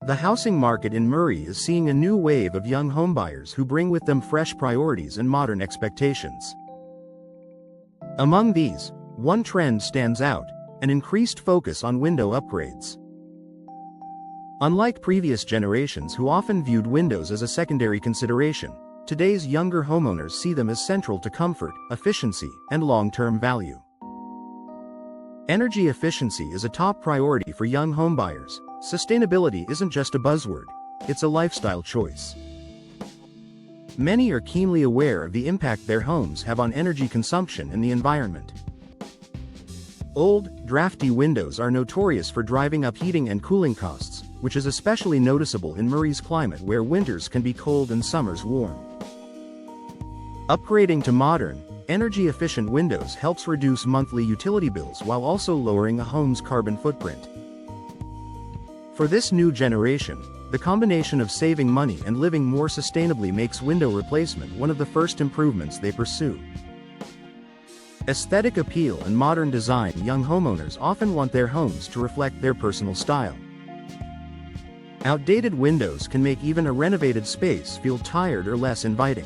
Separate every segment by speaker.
Speaker 1: The housing market in Murray is seeing a new wave of young homebuyers who bring with them fresh priorities and modern expectations. Among these, one trend stands out: an increased focus on window upgrades. Unlike previous generations who often viewed windows as a secondary consideration, today's younger homeowners see them as central to comfort, efficiency, and long-term value. Energy efficiency is a top priority for young homebuyers. Sustainability isn't just a buzzword, it's a lifestyle choice. Many are keenly aware of the impact their homes have on energy consumption and the environment. Old, drafty windows are notorious for driving up heating and cooling costs, which is especially noticeable in Murray's climate where winters can be cold and summers warm. Upgrading to modern, energy-efficient windows helps reduce monthly utility bills while also lowering a home's carbon footprint. For this new generation, the combination of saving money and living more sustainably makes window replacement one of the first improvements they pursue. Aesthetic appeal and modern design: young homeowners often want their homes to reflect their personal style. Outdated windows can make even a renovated space feel tired or less inviting.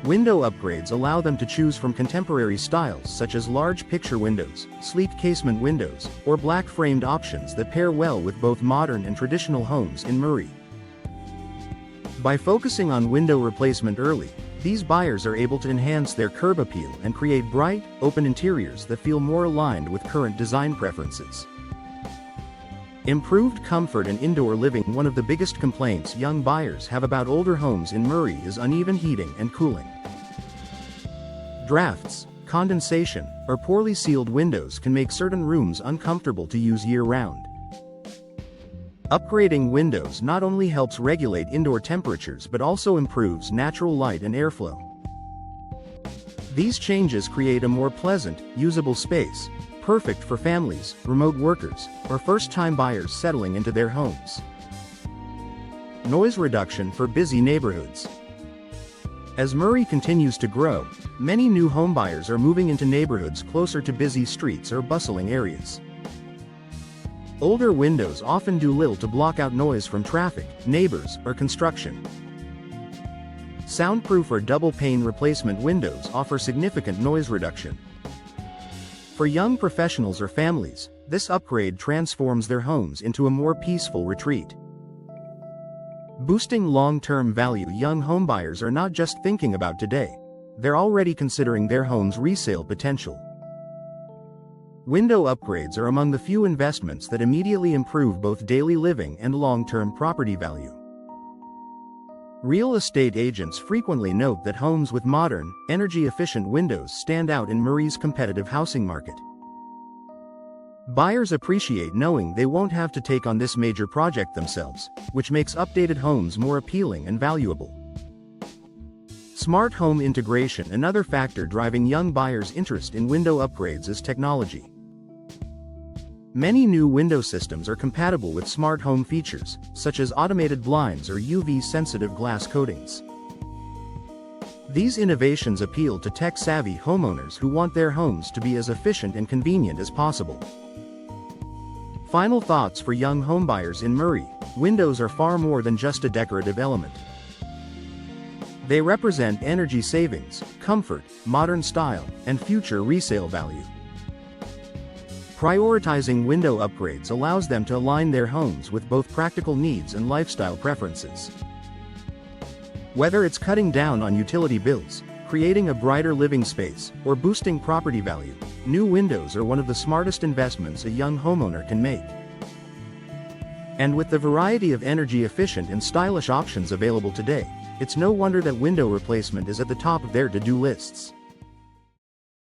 Speaker 1: Window upgrades allow them to choose from contemporary styles such as large picture windows, sleek casement windows, or black-framed options that pair well with both modern and traditional homes in Murray. By focusing on window replacement early, these buyers are able to enhance their curb appeal and create bright, open interiors that feel more aligned with current design preferences. Improved comfort and indoor living: one of the biggest complaints young buyers have about older homes in Murray is uneven heating and cooling. Drafts, condensation, or poorly sealed windows can make certain rooms uncomfortable to use year-round. Upgrading windows not only helps regulate indoor temperatures but also improves natural light and airflow. These changes create a more pleasant, usable space, perfect for families, remote workers, or first-time buyers settling into their homes. Noise reduction for busy neighborhoods. As Murray continues to grow, many new homebuyers are moving into neighborhoods closer to busy streets or bustling areas. Older windows often do little to block out noise from traffic, neighbors, or construction. Soundproof or double-pane replacement windows offer significant noise reduction. For young professionals or families, this upgrade transforms their homes into a more peaceful retreat. Boosting long-term value: young homebuyers are not just thinking about today, they're already considering their home's resale potential. Window upgrades are among the few investments that immediately improve both daily living and long-term property value. Real estate agents frequently note that homes with modern, energy-efficient windows stand out in Murray's competitive housing market. Buyers appreciate knowing they won't have to take on this major project themselves, which makes updated homes more appealing and valuable. Smart home integration: another factor driving young buyers' interest in window upgrades is technology. Many new window systems are compatible with smart home features, such as automated blinds or UV-sensitive glass coatings. These innovations appeal to tech-savvy homeowners who want their homes to be as efficient and convenient as possible. Final thoughts for young homebuyers in Murray: windows are far more than just a decorative element. They represent energy savings, comfort, modern style, and future resale value. Prioritizing window upgrades allows them to align their homes with both practical needs and lifestyle preferences. Whether it's cutting down on utility bills, creating a brighter living space, or boosting property value, new windows are one of the smartest investments a young homeowner can make. And with the variety of energy-efficient and stylish options available today, it's no wonder that window replacement is at the top of their to-do lists.